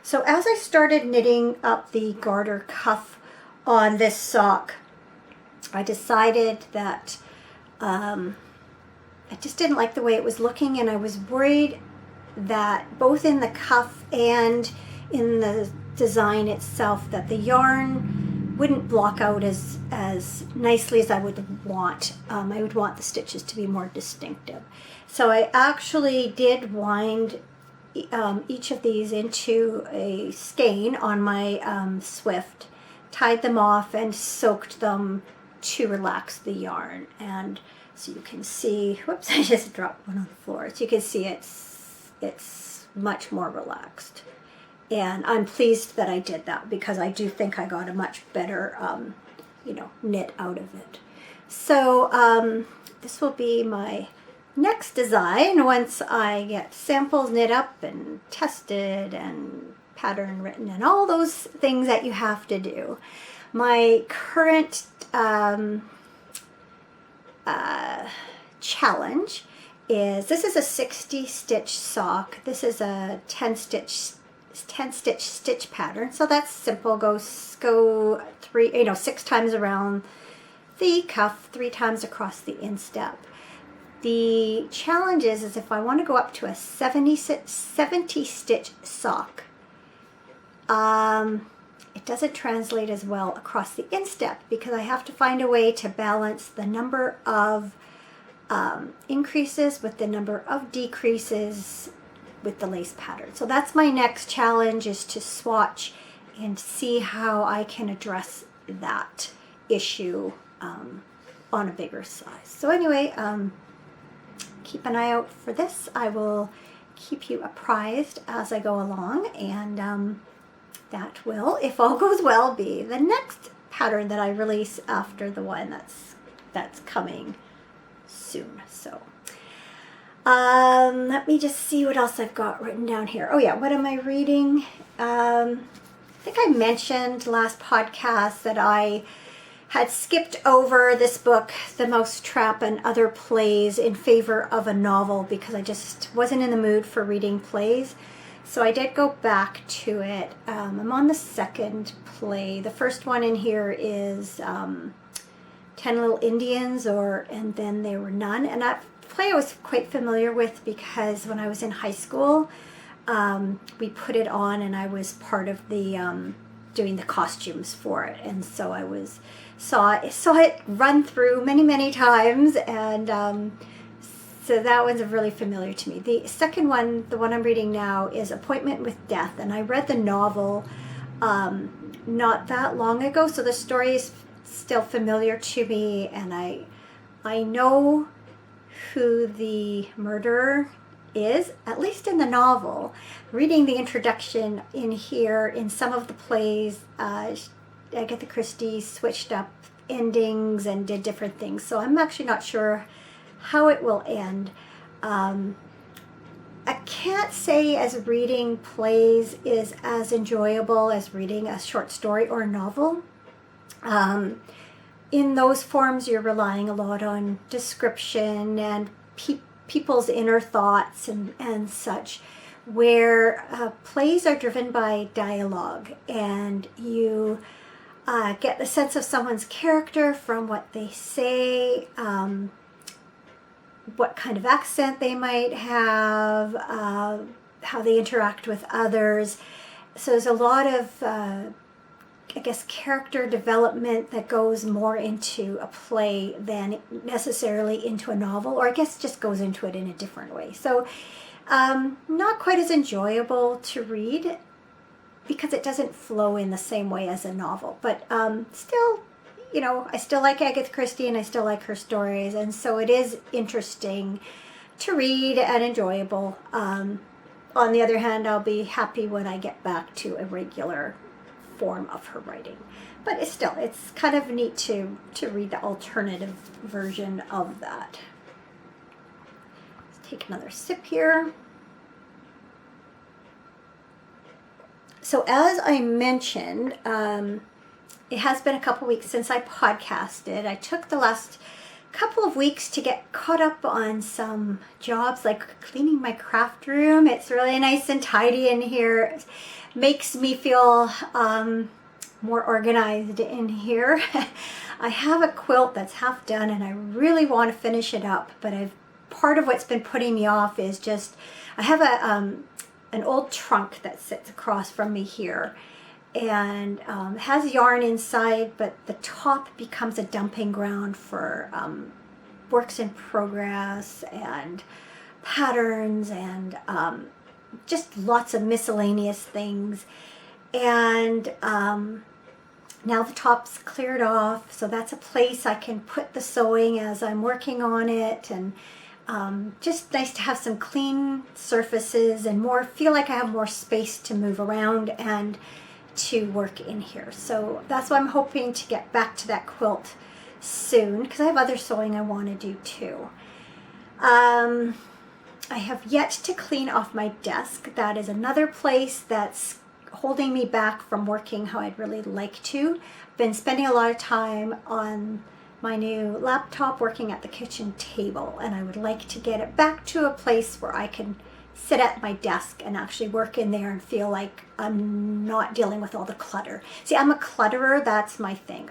So as I started knitting up the garter cuff on this sock, I decided that I just didn't like the way it was looking, and I was worried that both in the cuff and in the design itself that the yarn wouldn't block out as nicely as I would want. I would want the stitches to be more distinctive. So I actually did wind each of these into a skein on my Swift, tied them off and soaked them to relax the yarn. And so you can see, whoops, I just dropped one on the floor. So you can see it's much more relaxed. And I'm pleased that I did that, because I do think I got a much better, knit out of it. So this will be my next design once I get samples knit up and tested and pattern written and all those things that you have to do. My current challenge is, this is a 60 stitch sock. This is a 10 stitch stitch pattern, so that's simple. Go 6 times around the cuff, 3 times across the instep. The challenge is if I want to go up to a 70 stitch sock, it doesn't translate as well across the instep, because I have to find a way to balance the number of increases with the number of decreases with the lace pattern. So that's my next challenge, is to swatch and see how I can address that issue on a bigger size. So anyway, keep an eye out for this. I will keep you apprised as I go along, and that will, if all goes well, be the next pattern that I release after the one that's coming soon. So let me just see what else I've got written down here. Oh yeah, what am I reading? I think I mentioned last podcast that I had skipped over this book, The Mouse Trap and Other Plays, in favor of a novel, because I just wasn't in the mood for reading plays. So I did go back to it. I'm on the second play. The first one in here is 10 Little Indians, and then there were none. And that play I was quite familiar with, because when I was in high school, we put it on, and I was part of the doing the costumes for it, and so I saw it run through many times, and so that one's really familiar to me. The second one, the one I'm reading now, is Appointment with Death, and I read the novel not that long ago, so the story is still familiar to me, and I I know who the murderer is, at least in the novel. Reading the introduction in here, in some of the plays, Agatha Christie switched up endings and did different things, so I'm actually not sure how it will end. I can't say as reading plays is as enjoyable as reading a short story or a novel. In those forms, you're relying a lot on description and people's inner thoughts and such, where plays are driven by dialogue, and you get the sense of someone's character from what they say, what kind of accent they might have, how they interact with others. So there's a lot of, I guess, character development that goes more into a play than necessarily into a novel, or I guess just goes into it in a different way. So not quite as enjoyable to read because it doesn't flow in the same way as a novel. But still, you know, I still like Agatha Christie and I still like her stories, and so it is interesting to read and enjoyable. On the other hand, I'll be happy when I get back to a regular form of her writing. But it's kind of neat to read the alternative version of that. Let's take another sip here. So as I mentioned, it has been a couple weeks since I podcasted. I took the last couple of weeks to get caught up on some jobs, like cleaning my craft room. It's really nice and tidy in here. It makes me feel more organized in here. I have a quilt that's half done and I really want to finish it up, but part of what's been putting me off is just, I have an old trunk that sits across from me here, and has yarn inside, but the top becomes a dumping ground for works in progress and patterns and just lots of miscellaneous things. And now the top's cleared off, so that's a place I can put the sewing as I'm working on it, and just nice to have some clean surfaces and feel like I have more space to move around and to work in here. So that's why I'm hoping to get back to that quilt soon, because I have other sewing I want to do too. I have yet to clean off my desk. That is another place that's holding me back from working how I'd really like to. Been spending a lot of time on my new laptop working at the kitchen table, and I would like to get it back to a place where I can sit at my desk and actually work in there and feel like I'm not dealing with all the clutter. See, I'm a clutterer. That's my thing.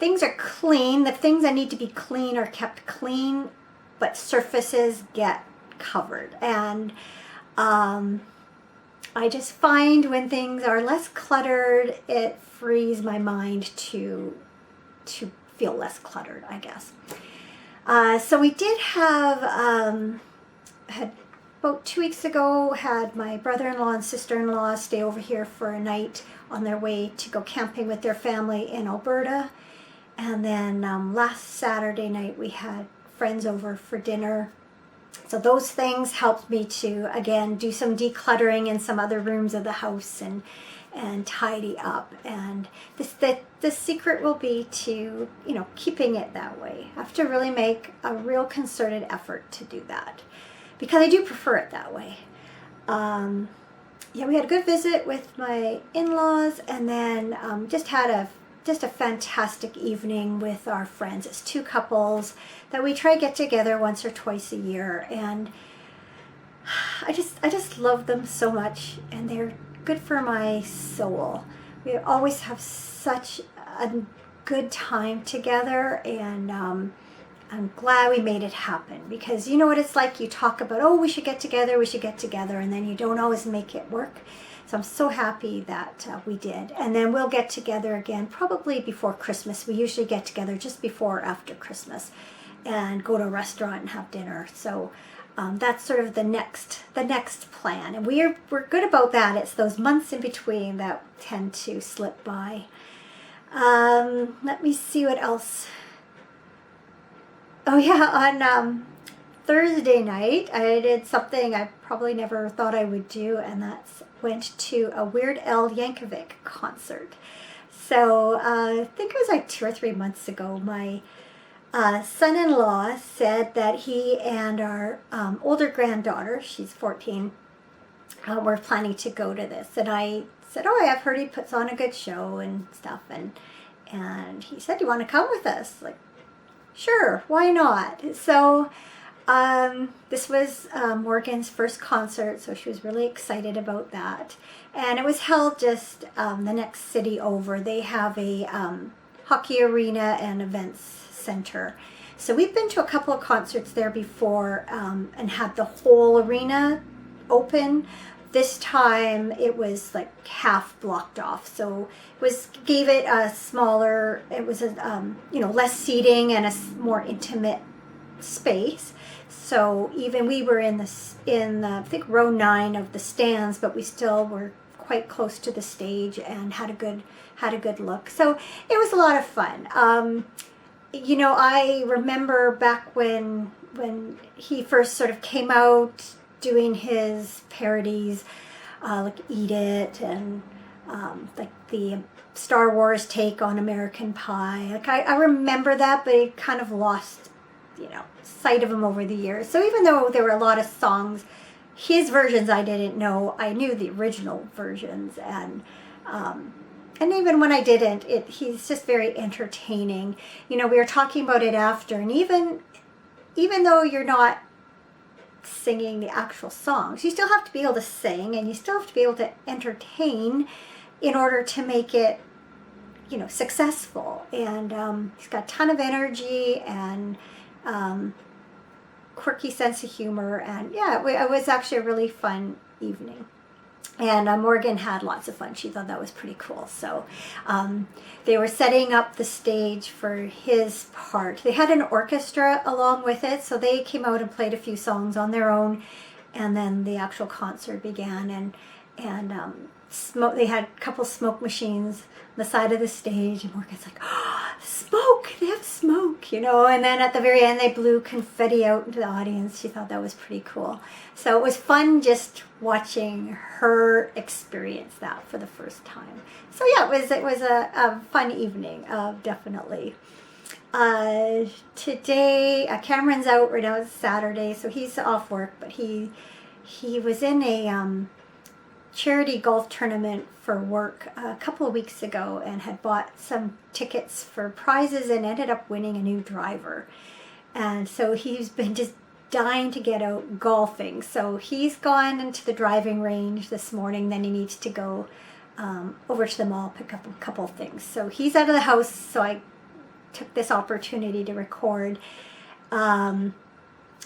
Things are clean. The things that need to be clean are kept clean, but surfaces get covered. And I just find when things are less cluttered, it frees my mind to feel less cluttered, I guess. So we did have, had about 2 weeks ago, had my brother-in-law and sister-in-law stay over here for a night on their way to go camping with their family in Alberta. And then last Saturday night we had friends over for dinner. So those things helped me to, again, do some decluttering in some other rooms of the house and tidy up. And the secret will be to, keeping it that way. I have to really make a real concerted effort to do that, because I do prefer it that way. We had a good visit with my in-laws, and then just had a fantastic evening with our friends. It's 2 couples that we try to get together once or twice a year, and I just love them so much, and they're good for my soul. We always have such a good time together, and I'm glad we made it happen, because you know what it's like, you talk about, oh, we should get together, and then you don't always make it work. So I'm so happy that we did. And then we'll get together again probably before Christmas. We usually get together just before or after Christmas and go to a restaurant and have dinner. So that's sort of the next plan. And we're good about that. It's those months in between that tend to slip by. Let me see what else Oh yeah, on Thursday night I did something I probably never thought I would do, and that's went to a Weird Al Yankovic concert. So I think it was like 2 or 3 months ago. My son-in-law said that he and our older granddaughter, she's 14, were planning to go to this, and I said, "Oh, I've heard he puts on a good show and stuff," and he said, "You want to come with us?" Like, sure, why not? So this was Morgan's first concert, so she was really excited about that. And it was held just the next city over. They have a hockey arena and events center. So we've been to a couple of concerts there before and had the whole arena open. This time it was like half blocked off, so gave it a smaller. It was a less seating and a more intimate space. So even we were in the I think row 9 of the stands, but we still were quite close to the stage and had a good look. So it was a lot of fun. I remember back when he first sort of came out doing his parodies, like Eat It and like the Star Wars take on American Pie. Like I remember that, but it kind of lost sight of him over the years. So even though there were a lot of songs, his versions I didn't know, I knew the original versions, and even when I didn't, he's just very entertaining. We were talking about it after, and even though you're not singing the actual songs, you still have to be able to sing, and you still have to be able to entertain in order to make it successful. And he's got a ton of energy and quirky sense of humor, and yeah, it was actually a really fun evening. And Morgan had lots of fun. She thought that was pretty cool. So they were setting up the stage for his part. They had an orchestra along with it, so they came out and played a few songs on their own, and then the actual concert began. And smoke. They had a couple smoke machines on the side of the stage, and Morgan's like, "Oh, smoke! They have smoke!" And then at the very end, they blew confetti out into the audience. She thought that was pretty cool. So it was fun just watching her experience that for the first time. So yeah, it was a fun evening, definitely. Today, Cameron's out right now. It's Saturday, so he's off work, but he was in a charity golf tournament for work a couple of weeks ago and had bought some tickets for prizes and ended up winning a new driver. And so he's been just dying to get out golfing. So he's gone into the driving range this morning. Then he needs to go over to the mall, pick up a couple of things. So he's out of the house, so I took this opportunity to record. And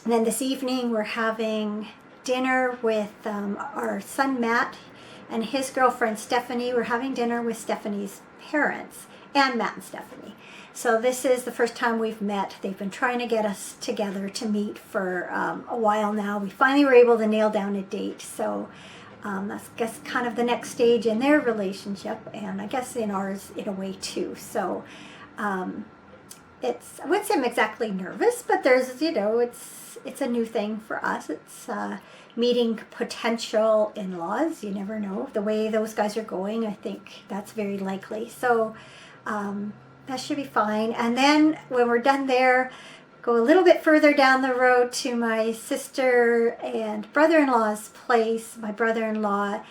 then this evening we're having dinner with our son Matt and his girlfriend Stephanie. We're having dinner with Stephanie's parents and Matt and Stephanie. So this is the first time we've met. They've been trying to get us together to meet for a while now. We finally were able to nail down a date. So that's, I guess, kind of the next stage in their relationship, and I guess in ours in a way too. So I wouldn't say I'm exactly nervous, but there's, it's a new thing for us. It's meeting potential in-laws. You never know. The way those guys are going, I think that's very likely. So that should be fine. And then when we're done there, go a little bit further down the road to my sister and brother-in-law's place. My brother-in-law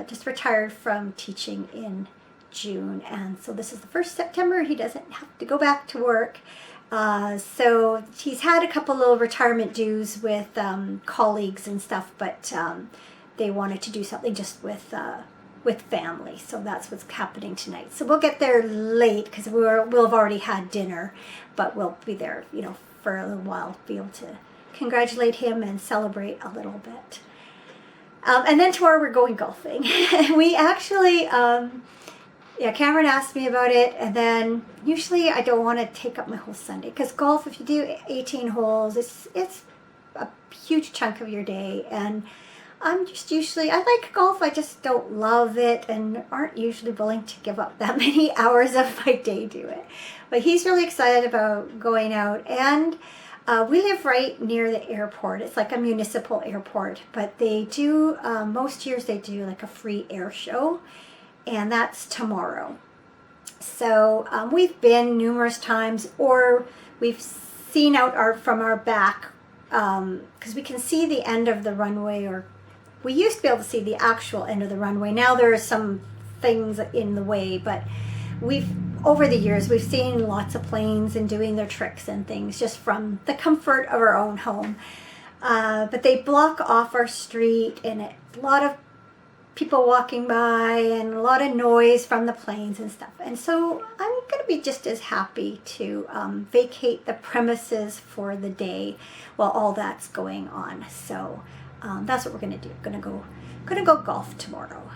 just retired from teaching in June, and so this is the first September he doesn't have to go back to work. So he's had a couple little retirement dues with colleagues and stuff, but they wanted to do something just with family, so that's what's happening tonight. So we'll get there late because we'll have already had dinner, but we'll be there, for a little while, be able to congratulate him and celebrate a little bit. And then tomorrow we're going golfing. We actually, Cameron asked me about it, and then usually I don't want to take up my whole Sunday, because golf, if you do 18 holes, it's a huge chunk of your day, and I'm just usually, I like golf, I just don't love it and aren't usually willing to give up that many hours of my day to it. But he's really excited about going out, and we live right near the airport. It's like a municipal airport, but they do, most years they do like a free air show, and that's tomorrow. So we've been numerous times, or we've seen out from our back, because we can see the end of the runway, or we used to be able to see the actual end of the runway. Now there are some things in the way, but over the years, we've seen lots of planes and doing their tricks and things just from the comfort of our own home. But they block off our street, and a lot of people walking by and a lot of noise from the planes and stuff. And so I'm going to be just as happy to vacate the premises for the day while all that's going on. So that's what we're going to do. Going to go golf tomorrow.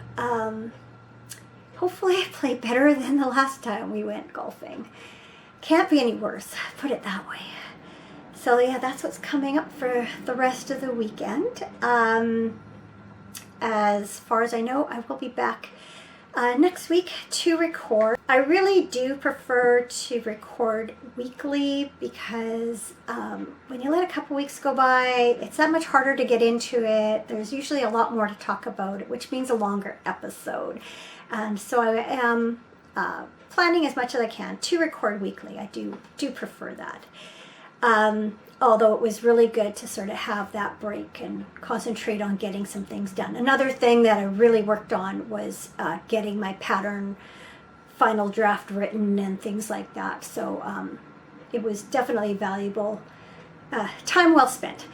Hopefully I play better than the last time we went golfing. Can't be any worse, put it that way. So yeah, that's what's coming up for the rest of the weekend. As far as I know, I will be back next week to record. I really do prefer to record weekly because when you let a couple weeks go by, it's that much harder to get into it. There's usually a lot more to talk about, which means a longer episode. And so I am planning as much as I can to record weekly. I do prefer that. Although it was really good to sort of have that break and concentrate on getting some things done. Another thing that I really worked on was getting my pattern final draft written and things like that. So it was definitely valuable, time well spent.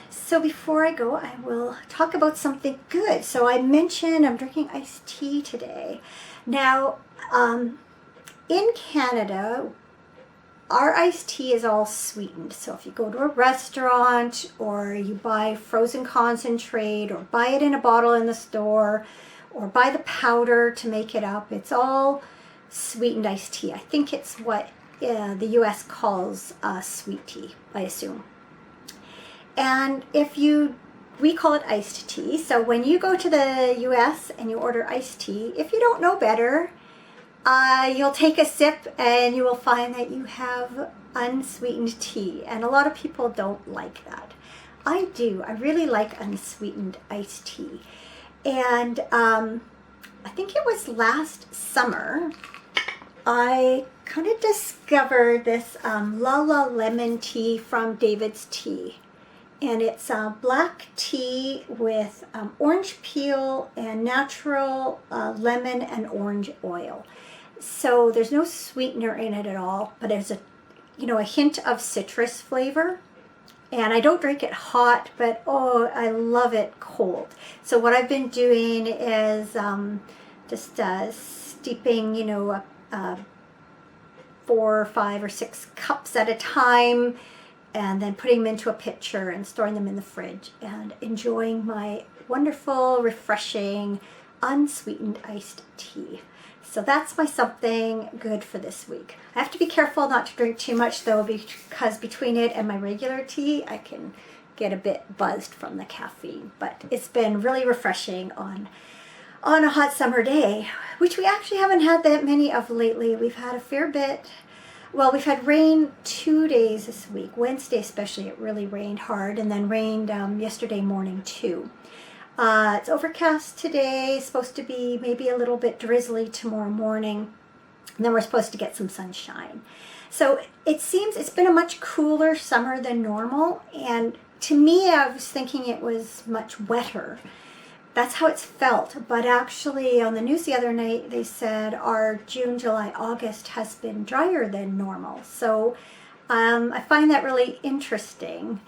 So before I go, I will talk about something good. So I mentioned I'm drinking iced tea today. Now, in Canada, our iced tea is all sweetened. So if you go to a restaurant or you buy frozen concentrate or buy it in a bottle in the store or buy the powder to make it up, it's all sweetened iced tea. I think it's what the US calls sweet tea, I assume. And we call it iced tea. So when you go to the US and you order iced tea, if you don't know better, you'll take a sip and you will find that you have unsweetened tea. And a lot of people don't like that. I do. I really like unsweetened iced tea. And I think it was last summer, I kind of discovered this Lala lemon tea from David's Tea. And it's black tea with orange peel and natural lemon and orange oil. So there's no sweetener in it at all, but there's a hint of citrus flavor. And I don't drink it hot, but oh, I love it cold. So what I've been doing is just steeping, 4, 5, or 6 cups at a time, and then putting them into a pitcher and storing them in the fridge and enjoying my wonderful, refreshing, unsweetened iced tea. So that's my something good for this week. I have to be careful not to drink too much though, because between it and my regular tea, I can get a bit buzzed from the caffeine. But it's been really refreshing on a hot summer day, which we actually haven't had that many of lately. We've had a fair bit. Well, we've had rain 2 days this week. Wednesday especially, it really rained hard, and then rained yesterday morning too. It's overcast today, supposed to be maybe a little bit drizzly tomorrow morning, and then we're supposed to get some sunshine. So it seems it's been a much cooler summer than normal, and to me I was thinking it was much wetter. That's how it's felt, but actually on the news the other night they said our June, July, August has been drier than normal. So I find that really interesting.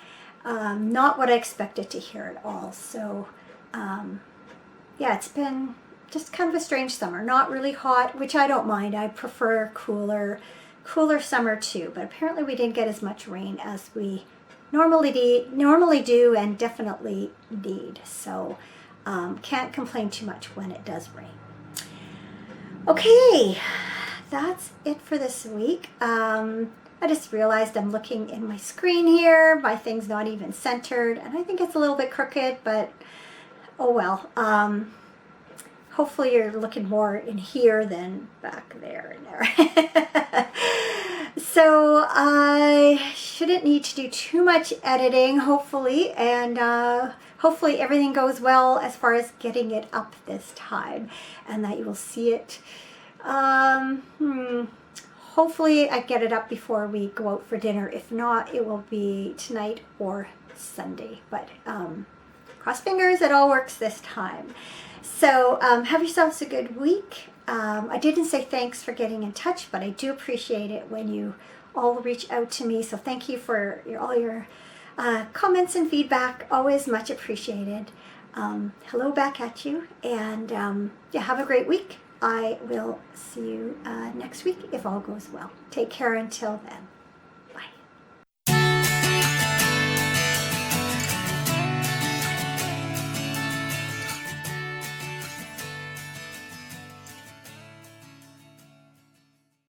Not what I expected to hear at all. So yeah, it's been just kind of a strange summer. Not really hot, which I don't mind. I prefer cooler summer too, but apparently we didn't get as much rain as we normally do and definitely need. So can't complain too much when it does rain. Okay, that's it for this week. I I just realized I'm looking in my screen here, my thing's not even centered, and I think it's a little bit crooked, but oh well. Hopefully you're looking more in here than back there and there. So I shouldn't need to do too much editing, hopefully, and hopefully everything goes well as far as getting it up this time, and that you will see it. Hopefully I get it up before we go out for dinner. If not, it will be tonight or Sunday, but cross fingers, it all works this time. So have yourselves a good week. I didn't say thanks for getting in touch, but I do appreciate it when you all reach out to me. So thank you for all your comments and feedback. Always much appreciated. Hello back at you, and yeah, have a great week. I will see you next week if all goes well. Take care until then.